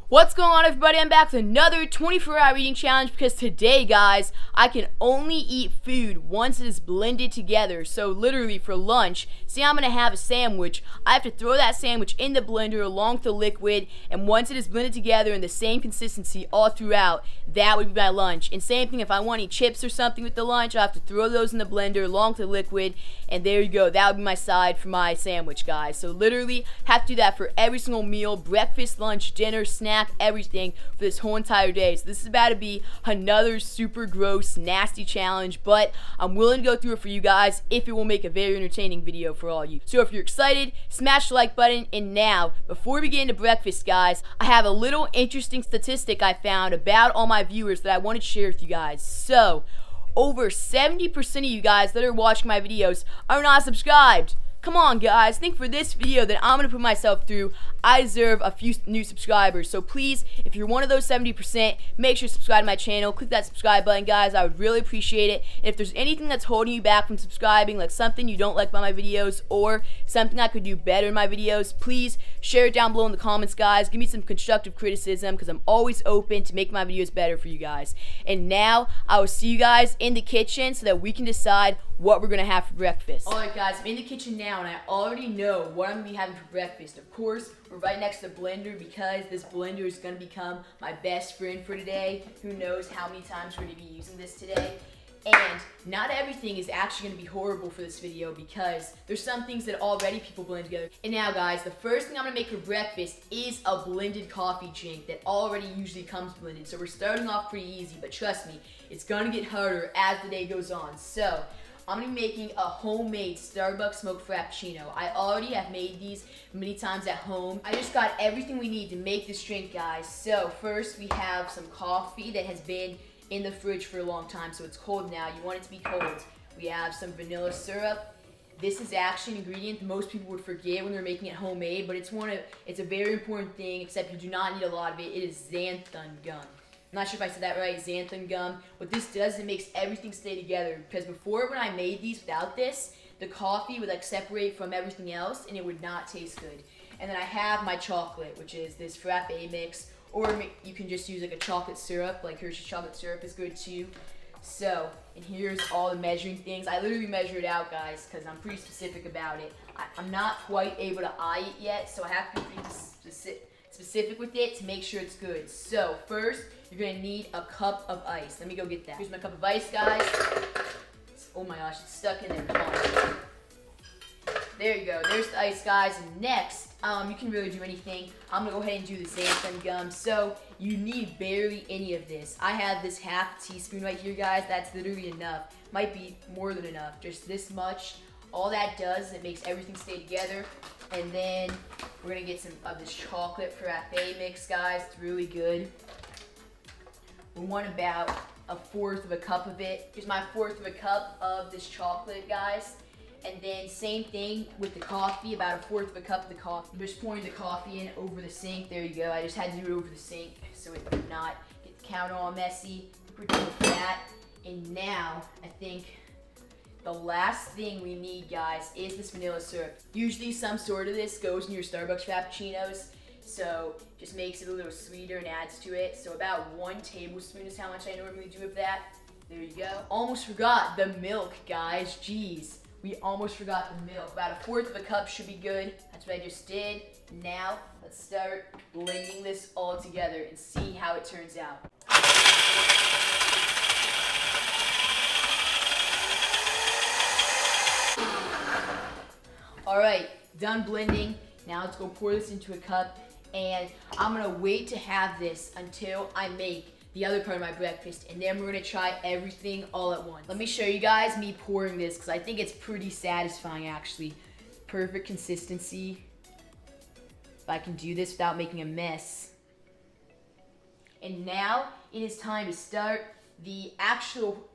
What's going on, everybody? I'm back with another 24-hour eating challenge because today, guys, I can only eat food once it is blended together. So literally for lunch, say I'm going to have a sandwich, I have to throw that sandwich in the blender along with the liquid, and once it is blended together in the same consistency all throughout, that would be my lunch. And same thing, if I want to eat chips or something with the lunch, I have to throw those in the blender along with the liquid, and there you go. That would be my side for my sandwich, guys. So literally have to do that for every single meal, breakfast, lunch, dinner, snack, everything for this whole entire day. So this is about to be another super gross, nasty challenge, but I'm willing to go through it for you guys if it will make a very entertaining video for all you. So if you're excited, smash the like button. And now, before we get into breakfast, guys, I have a little interesting statistic I found about all my viewers that I want to share with you guys. So over 70% of you guys that are watching my videos are not subscribed. Come on, guys, think for this video that I'm going to put myself through, I deserve a few new subscribers. So please, if you're one of those 70%, make sure to subscribe to my channel. Click that subscribe button, guys. I would really appreciate it. And if there's anything that's holding you back from subscribing, like something you don't like about my videos or something I could do better in my videos, please share it down below in the comments, guys. Give me some constructive criticism because I'm always open to make my videos better for you guys. And now, I will see you guys in the kitchen so that we can decide what we're going to have for breakfast. Alright, guys, I'm in the kitchen now and I already know what I'm going to be having for breakfast. Of course, we're right next to the blender because this blender is going to become my best friend for today. Who knows how many times we're going to be using this today. And not everything is actually going to be horrible for this video because there's some things that already people blend together. And now, guys, the first thing I'm going to make for breakfast is a blended coffee drink that already usually comes blended. So we're starting off pretty easy, but trust me, it's going to get harder as the day goes on. So I'm going to be making a homemade Starbucks smoked Frappuccino. I already have made these many times at home. I just got everything we need to make this drink, guys. So first we have some coffee that has been in the fridge for a long time, so it's cold now. You want it to be cold. We have some vanilla syrup. This is actually an ingredient that most people would forget when they're making it homemade, but it's a very important thing, except you do not need a lot of it. It is xanthan gum. I'm not sure if I said that right, xanthan gum. What this does is it makes everything stay together, because before, when I made these without this, the coffee would like separate from everything else and it would not taste good. And then I have my chocolate, which is this frappe mix, or you can just use like a chocolate syrup, like Hershey's chocolate syrup is good too. So, and here's all the measuring things. I literally measure it out, guys, because I'm pretty specific about it. I'm not quite able to eye it yet, so I have to be pretty specific with it to make sure it's good. So first, you're gonna need a cup of ice. Let me go get that. Here's my cup of ice, guys. Oh my gosh, it's stuck in there. Come on. There you go. There's the ice, guys. And next, you can really do anything. I'm gonna go ahead and do the xanthan gum. So you need barely any of this. I have this half teaspoon right here, guys. That's literally enough. Might be more than enough. Just this much. All that does is it makes everything stay together. And then we're gonna get some of this chocolate frappe mix, guys. It's really good. We want about 1/4 of a cup of it. Here's my 1/4 of a cup of this chocolate, guys. And then same thing with the coffee, about 1/4 of a cup of the coffee. I'm just pouring the coffee in over the sink. There you go. I just had to do it over the sink so it would not get the counter all messy. We're done with that. And now I think the last thing we need, guys, is this vanilla syrup. Usually some sort of this goes in your Starbucks Frappuccinos, so just makes it a little sweeter and adds to it. So about 1 tablespoon is how much I normally do of that. There you go. Almost forgot the milk, guys. Jeez, we almost forgot the milk. About 1/4 of a cup should be good. That's what I just did. Now let's start blending this all together and see how it turns out. Alright, done blending. Now let's go pour this into a cup, and I'm gonna wait to have this until I make the other part of my breakfast, and then we're gonna try everything all at once. Let me show you guys me pouring this because I think it's pretty satisfying, actually. Perfect consistency. If I can do this without making a mess. And now it is time to start the actual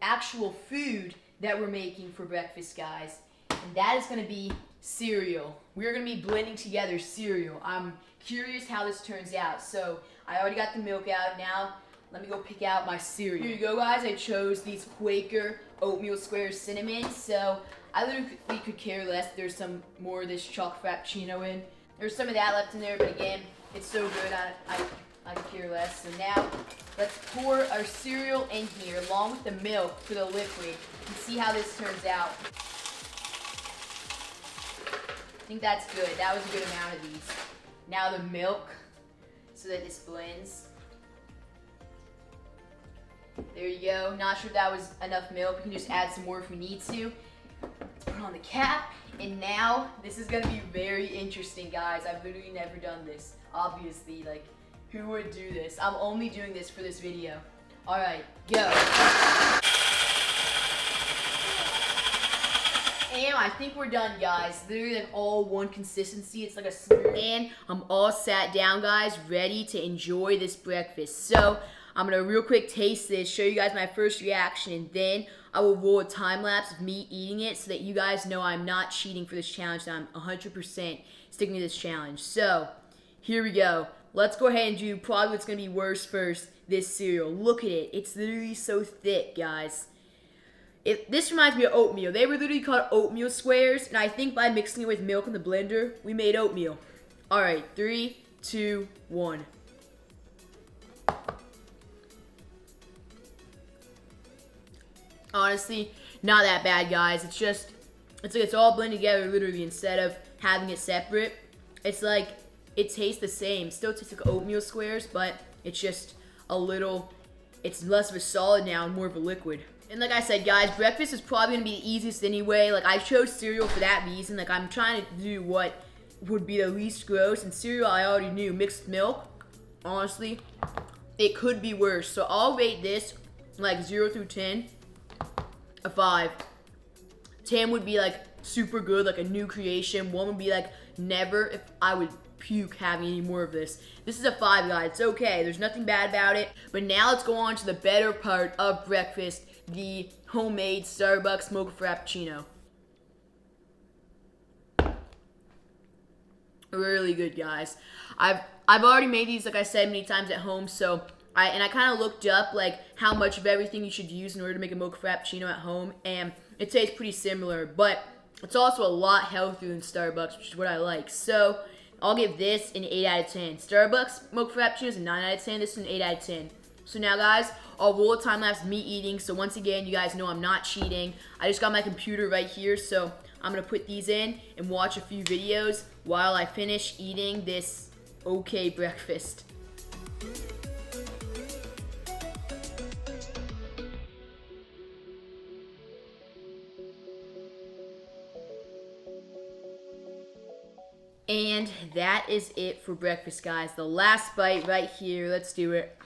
food that we're making for breakfast, guys. And that is gonna be cereal. We're gonna be blending together cereal. I'm curious how this turns out. So I already got the milk out. Now let me go pick out my cereal. Here you go, guys. I chose these Quaker oatmeal squares cinnamon. So I literally could care less. There's some more of this chocolate frappuccino in. There's some of that left in there, but again, it's so good. I could here less. So now let's pour our cereal in here along with the milk for the liquid and see how this turns out. I think that's good. That was a good amount of these. Now the milk so that this blends. There you go. Not sure if that was enough milk. We can just add some more if we need to. Put on the cap. And now this is going to be very interesting, guys. I've literally never done this. Obviously, like, who would do this? I'm only doing this for this video. All right, go. And I think we're done, guys. Literally like all one consistency. It's like a smooth. And I'm all sat down, guys, ready to enjoy this breakfast. So I'm gonna real quick taste this, show you guys my first reaction, and then I will roll a time lapse of me eating it so that you guys know I'm not cheating for this challenge, that I'm 100% sticking to this challenge. So here we go. Let's go ahead and do probably what's gonna be worse first, this cereal. Look at it. It's literally so thick, guys. This reminds me of oatmeal. They were literally called oatmeal squares, and I think by mixing it with milk in the blender, we made oatmeal. All right, 3, 2, 1. Honestly, not that bad, guys. It's just, it's all blended together literally instead of having it separate. It's like, it tastes the same. Still tastes like oatmeal squares, but it's just a little, it's less of a solid now and more of a liquid. And like I said, guys, breakfast is probably gonna be the easiest anyway. Like, I chose cereal for that reason. Like, I'm trying to do what would be the least gross, and cereal I already knew, mixed milk, honestly, it could be worse. So I'll rate this like 0 through 10. A 5. 10 would be like super good, like a new creation. 1 would be like never, if I would puke having any more of this. This is a 5, guys. It's okay. There's nothing bad about it. But now let's go on to the better part of breakfast, the homemade Starbucks mocha frappuccino. Really good, guys. I've already made these, like I said, many times at home, so I kind of looked up like how much of everything you should use in order to make a mocha frappuccino at home, and it tastes pretty similar, but it's also a lot healthier than Starbucks, which is what I like. So I'll give this an 8 out of 10. Starbucks mocha frappuccino is a 9 out of 10. This is an 8 out of 10. So now, guys, I'll roll a time lapse of me eating. So once again, you guys know I'm not cheating. I just got my computer right here, so I'm gonna put these in and watch a few videos while I finish eating this okay breakfast. And that is it for breakfast, guys. The last bite right here. Let's do it.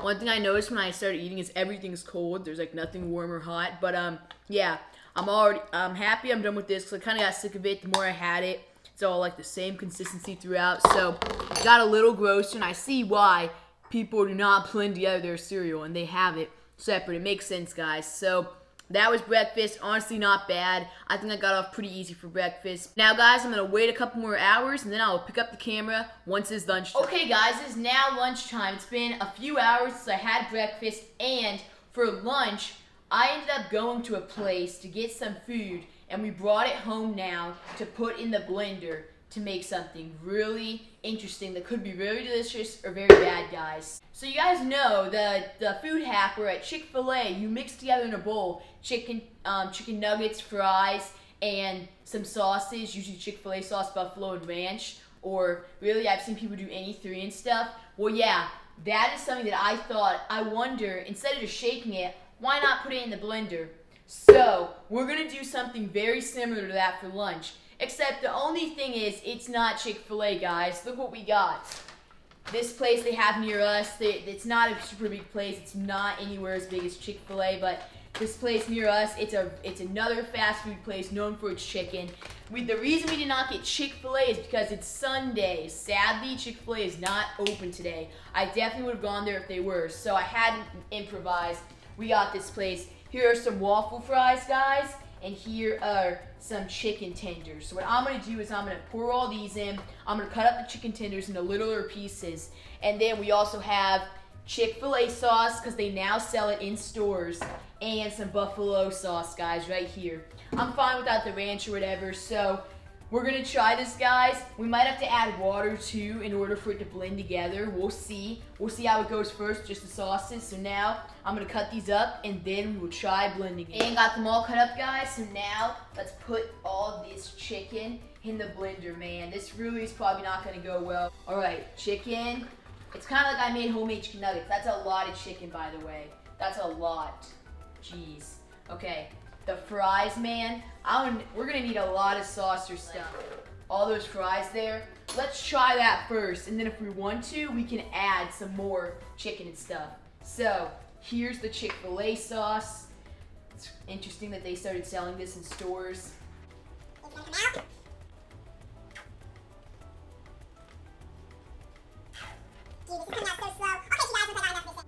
One thing I noticed when I started eating is everything's cold. There's like nothing warm or hot. But yeah, I'm happy I'm done with this because I kind of got sick of it the more I had it. It's all like the same consistency throughout. So it got a little gross, and I see why people do not blend together their cereal and they have it separate. It makes sense, guys. So that was breakfast. Honestly, not bad. I think I got off pretty easy for breakfast. Now, guys, I'm going to wait a couple more hours, and then I'll pick up the camera once it's lunchtime. Okay, guys, it's now lunchtime. It's been a few hours since I had breakfast, and for lunch, I ended up going to a place to get some food, and we brought it home now to put in the blender to make something really interesting that could be very delicious or very bad, guys. So you guys know the food hack where at Chick-fil-A you mix together in a bowl chicken nuggets, fries, and some sauces, usually Chick-fil-A sauce, buffalo, and ranch, or really I've seen people do any 3 and stuff. Well, yeah, that is something that I thought, I wonder, instead of just shaking it, why not put it in the blender? So we're gonna do something very similar to that for lunch. Except the only thing is, it's not Chick-fil-A, guys. Look what we got. This place they have near us, it's not a super big place. It's not anywhere as big as Chick-fil-A, but this place near us, it's another fast food place known for its chicken. The reason we did not get Chick-fil-A is because it's Sunday. Sadly, Chick-fil-A is not open today. I definitely would have gone there if they were, so I had to improvise. We got this place. Here are some waffle fries, guys. And here are some chicken tenders. So what I'm gonna do is I'm gonna pour all these in. I'm gonna cut up the chicken tenders into littler pieces. And then we also have Chick-fil-A sauce, because they now sell it in stores, and some buffalo sauce, guys, right here. I'm fine without the ranch or whatever, so We're gonna try this, guys. We might have to add water too in order for it to blend together. We'll see. We'll see how it goes first, just the sauces. So now I'm gonna cut these up and then we will try blending it. And got them all cut up, guys. So now let's put all this chicken in the blender, man. This really is probably not gonna go well. All right, chicken. It's kind of like I made homemade chicken nuggets. That's a lot of chicken, by the way. That's a lot. Jeez. Okay. The fries, man, we're gonna need a lot of sauce or stuff. All those fries there. Let's try that first, and then if we want to, we can add some more chicken and stuff. So, here's the Chick-fil-A sauce. It's interesting that they started selling this in stores. It's gonna come out. Dude, this is coming out so slow. Okay, you guys, we'll take enough of this.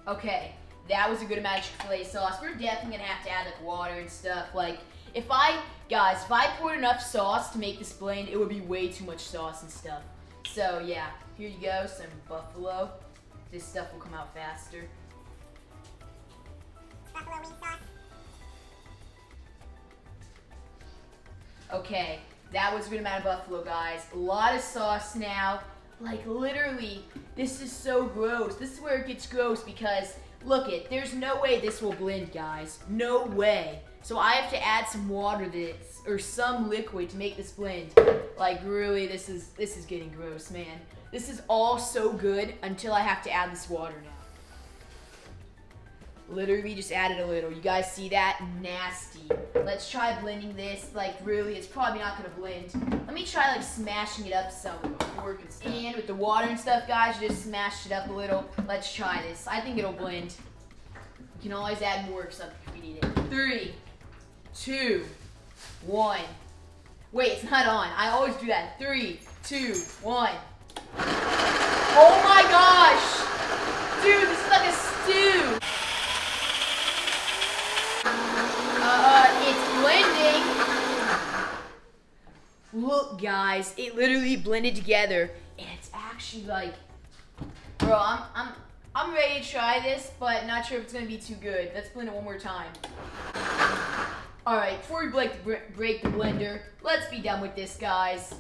Okay, that was a good amount of Chick-fil-A sauce. We're definitely gonna have to add like water and stuff. Like, if I poured enough sauce to make this blend, it would be way too much sauce and stuff. So yeah, here you go, some buffalo. This stuff will come out faster. Buffalo wing sauce. Okay, that was a good amount of buffalo, guys. A lot of sauce now. Like, literally, this is so gross. This is where it gets gross because, look it, there's no way this will blend, guys. No way. So I have to add some water to this, or some liquid to make this blend. Like, really, this is getting gross, man. This is all so good until I have to add this water now. Literally just added a little. You guys see that? Nasty. Let's try blending this. Like, really, it's probably not gonna blend. Let me try, like, smashing it up some with a fork and stuff. And with the water and stuff, guys, just smashed it up a little. Let's try this. I think it'll blend. You can always add more or something if we need it. 3, 2, 1. Wait, it's not on. I always do that. 3, 2, 1. Oh my gosh! Dude, this is like a stew. It's blending. Look, guys, it literally blended together, and it's actually like, bro, I'm ready to try this, but not sure if it's gonna be too good. Let's blend it one more time. All right, before we break the blender, let's be done with this, guys.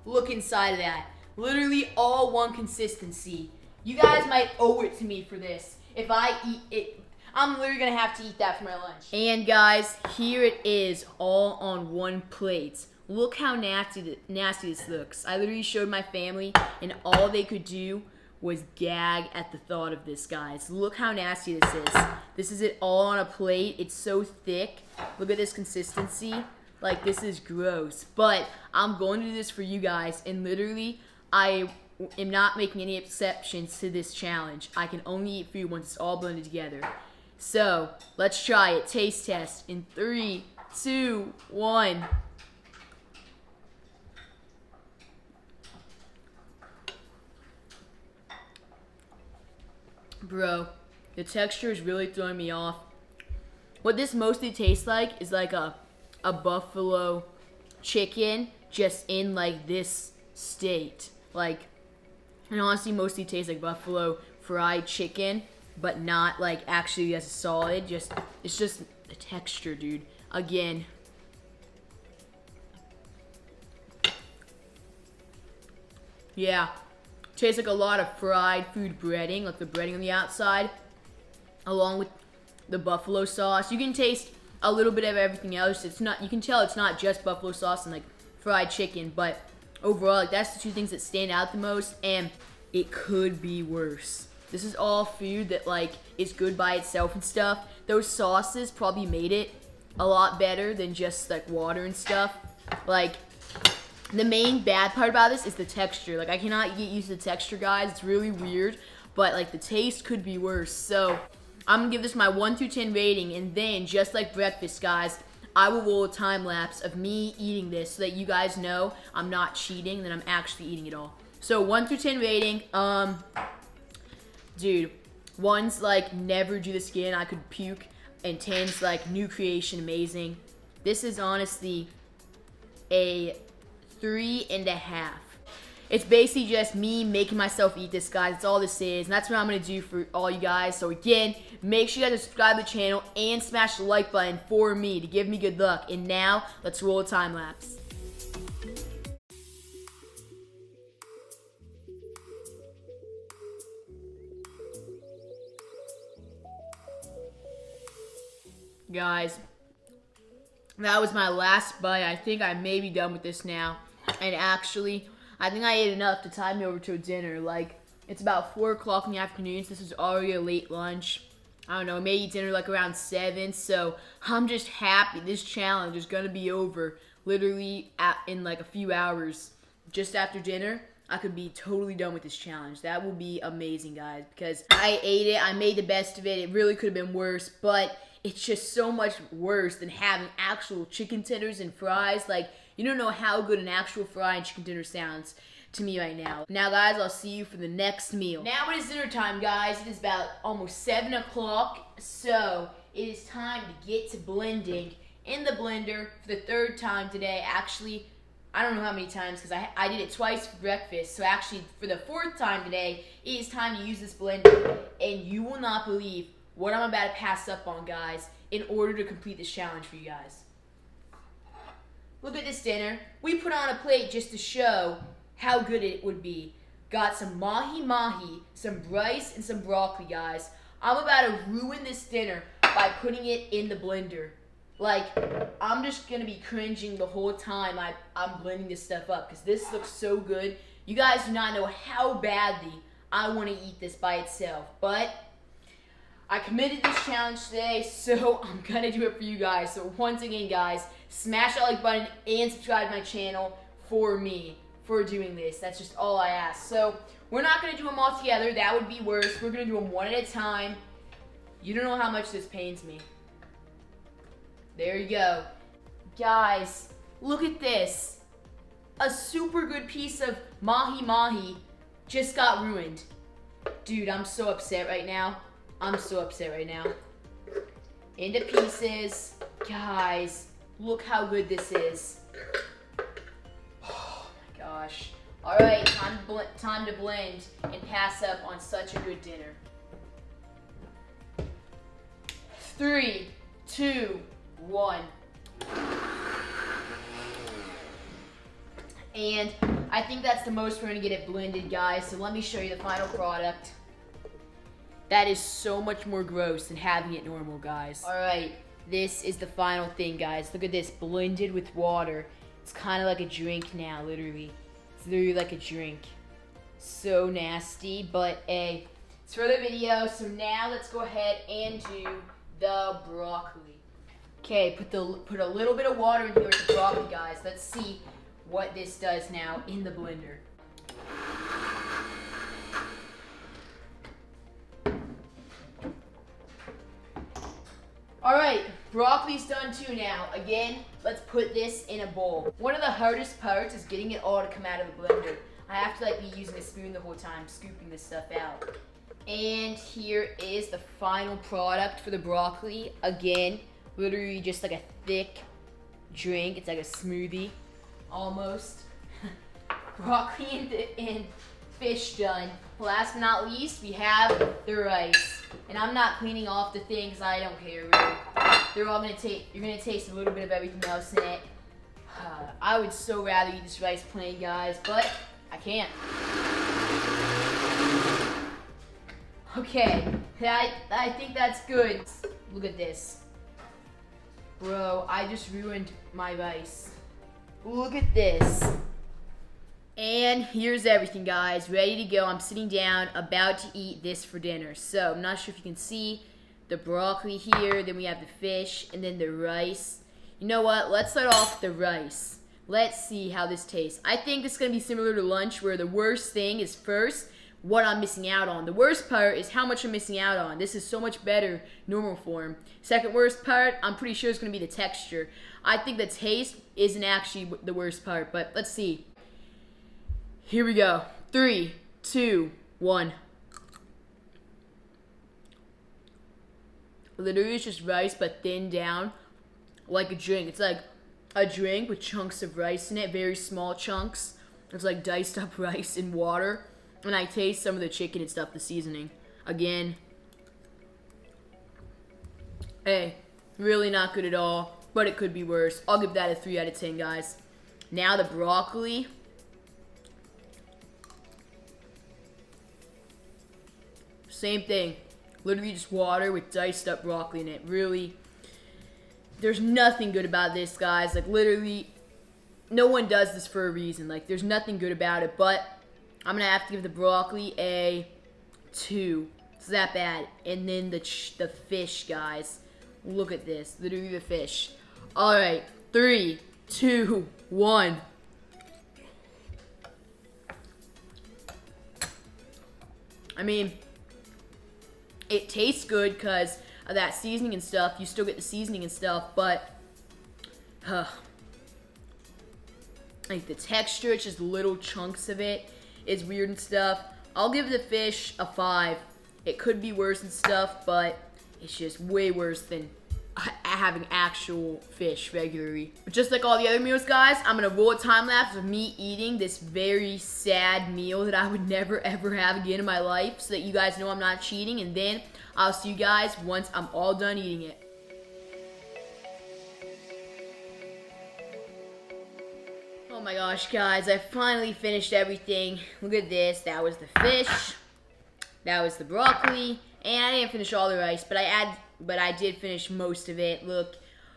Look inside of that. Literally all one consistency. You guys might owe it to me for this. If I eat it, I'm literally gonna have to eat that for my lunch. And guys, here it is, all on one plate. Look how nasty this looks. I literally showed my family, and all they could do was gag at the thought of this, guys. Look how nasty this is. This is it all on a plate. It's so thick. Look at this consistency. Like, this is gross. But I'm going to do this for you guys, and literally, I am not making any exceptions to this challenge. I can only eat food once it's all blended together. So, let's try it. Taste test in 3, 2, 1. Bro, the texture is really throwing me off. What this mostly tastes like is like a buffalo chicken just in like this state. Like, it honestly mostly tastes like buffalo fried chicken, but not like actually as a solid. It's just the texture, dude. Again. Yeah. Tastes like a lot of fried food breading, like the breading on the outside, along with the buffalo sauce. You can taste a little bit of everything else. It's not, you can tell it's not just buffalo sauce and like fried chicken, but overall, like, that's the two things that stand out the most, and it could be worse. This is all food that like is good by itself and stuff. Those sauces probably made it a lot better than just like water and stuff. Like, the main bad part about this is the texture. Like, I cannot get used to the texture, guys. It's really weird, but like the taste could be worse. So I'm gonna give this my 1 through 10 rating, and then just like breakfast, guys, I will roll a time lapse of me eating this so that you guys know I'm not cheating, that I'm actually eating it all. So 1 through 10 rating. Dude, 1's like never do this again, I could puke, and 10's like new creation, amazing. This is honestly a 3.5. it's basically just me making myself eat this, guys. That's all this is, and that's what I'm gonna do for all you guys. So again, make sure you guys subscribe to the channel and smash the like button for me to give me good luck. And now, let's roll a time lapse. Guys, that was my last bite. I think I may be done with this now. And actually, I think I ate enough to tide me over to a dinner. Like, it's about 4 o'clock in the afternoon, so this is already a late lunch. I don't know, maybe dinner like around 7, so I'm just happy this challenge is going to be over literally in like a few hours. Just after dinner, I could be totally done with this challenge. That will be amazing, guys, because I ate it. I made the best of it. It really could have been worse, but it's just so much worse than having actual chicken tenders and fries. Like, you don't know how good an actual fry and chicken tender sounds to me right now. Now, guys, I'll see you for the next meal. Now it is dinner time, guys. It is about almost 7 o'clock, so it is time to get to blending in the blender for the 3rd time today. Actually, I don't know how many times because I did it twice for breakfast. So actually, for the 4th time today, it is time to use this blender. And you will not believe what I'm about to pass up on, guys, in order to complete this challenge for you guys. Look at this dinner. We put on a plate just to show how good it would be. Got some mahi-mahi, some rice, and some broccoli, guys. I'm about to ruin this dinner by putting it in the blender. Like, I'm just going to be cringing the whole time I'm blending this stuff up because this looks so good. You guys do not know how badly I want to eat this by itself, but I committed this challenge today, so I'm going to do it for you guys. So once again, guys, smash that like button and subscribe to my channel for me for doing this. That's just all I ask. So we're not going to do them all together. That would be worse. We're going to do them one at a time. You don't know how much this pains me. There you go. Guys, look at this. A super good piece of mahi-mahi just got ruined. Dude, I'm so upset right now. I'm so upset right now. Into pieces. Guys, look how good this is. Oh my gosh. Alright, time to blend and pass up on such a good dinner. 3, 2, 1. And I think that's the most we're going to get it blended, guys. So let me show you the final product. That is so much more gross than having it normal, guys. Alright, this is the final thing, guys. Look at this, blended with water. It's kind of like a drink now, literally. It's literally like a drink. So nasty, but hey, it's for the video. So now let's go ahead and do the broccoli. Okay, put a little bit of water in here with the broccoli, guys. Let's see what this does now in the blender. Alright, broccoli's done too now. Again, let's put this in a bowl. One of the hardest parts is getting it all to come out of the blender. I have to be using a spoon the whole time, scooping this stuff out. And here is the final product for the broccoli. Again, literally just like a thick drink. It's like a smoothie, almost. Broccoli and fish done. Last but not least, we have the rice. And I'm not cleaning off the thing because I don't care really. They're all gonna you're gonna taste a little bit of everything else in it. I would so rather eat this rice plain, guys, but I can't. Okay, I think that's good. Look at this. Bro, I just ruined my rice. Look at this. And here's everything, guys. Ready to go. I'm sitting down, about to eat this for dinner. So, I'm not sure if you can see the broccoli here. Then we have the fish, and then the rice. You know what? Let's start off with the rice. Let's see how this tastes. I think this is going to be similar to lunch, where the worst thing is first what I'm missing out on. The worst part is how much I'm missing out on. This is so much better normal form. Second worst part, I'm pretty sure it's going to be the texture. I think the taste isn't actually the worst part, but let's see. Here we go. 3, 2, 1. Literally it's just rice but thinned down like a drink. It's like a drink with chunks of rice in it, very small chunks. It's like diced up rice and water. And I taste some of the chicken and stuff, the seasoning. Again. Hey, really not good at all. But it could be worse. I'll give that a 3 out of 10, guys. Now the broccoli. Same thing. Literally just water with diced up broccoli in it. Really, there's nothing good about this, guys. Like, literally, no one does this for a reason. Like, there's nothing good about it. But I'm going to have to give the broccoli a 2. It's that bad. And then the fish, guys. Look at this. Literally the fish. Alright. 3, 2, 1. I mean, it tastes good because of that seasoning and stuff. You still get the seasoning and stuff, but like the texture, it's just little chunks of it. It's weird and stuff. I'll give the fish a 5. It could be worse and stuff, but it's just way worse than having actual fish regularly. But just like all the other meals, guys, I'm gonna roll a time lapse of me eating this very sad meal that I would never ever have again in my life, so that you guys know I'm not cheating, and then I'll see you guys once I'm all done eating it. Oh my gosh, guys, I finally finished everything. Look at this. That was the fish. That was the broccoli. And I didn't finish all the rice, but I did finish most of it. Look,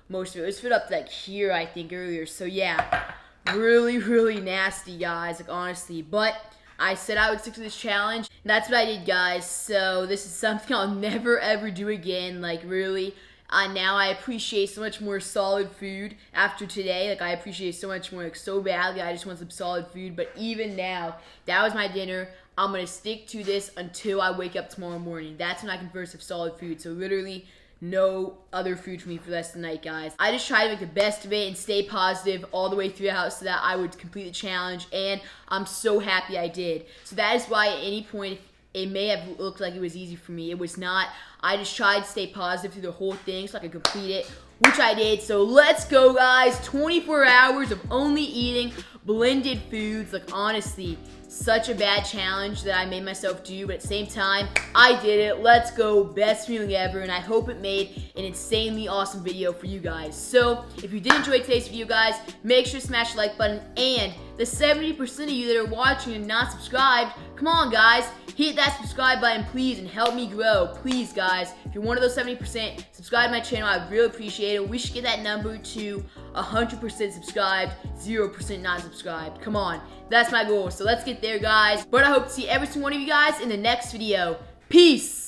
most of it was fit up like here, I think, earlier. So yeah, really, really nasty, guys, like honestly. But I said I would stick to this challenge, and that's what I did, guys. So this is something I'll never ever do again. Like, really. Now I appreciate so much more solid food after today. Like, I appreciate so much more, like, so badly. I just want some solid food. But even now, that was my dinner. I'm going to stick to this until I wake up tomorrow morning. That's when I can first have solid food. So literally no other food for me for the rest of the night, guys. I just tried to make the best of it and stay positive all the way throughout so that I would complete the challenge. And I'm so happy I did. So that is why at any point it may have looked like it was easy for me. It was not. I just tried to stay positive through the whole thing so I could complete it, which I did. So let's go, guys. 24 hours of only eating blended foods. Like, honestly, such a bad challenge that I made myself do, but at the same time, I did it. Let's go. Best feeling ever, and I hope it made an insanely awesome video for you guys. So if you did enjoy today's video, guys, make sure to smash the like button, and the 70% of you that are watching and not subscribed, come on, guys, hit that subscribe button, please, and help me grow. Please, guys, if you're one of those 70%, subscribe to my channel. I'd really appreciate it. We should get that number to 100% subscribed, 0% not subscribed. Come on, that's my goal. So let's get there, guys. But I hope to see every single one of you guys in the next video. Peace.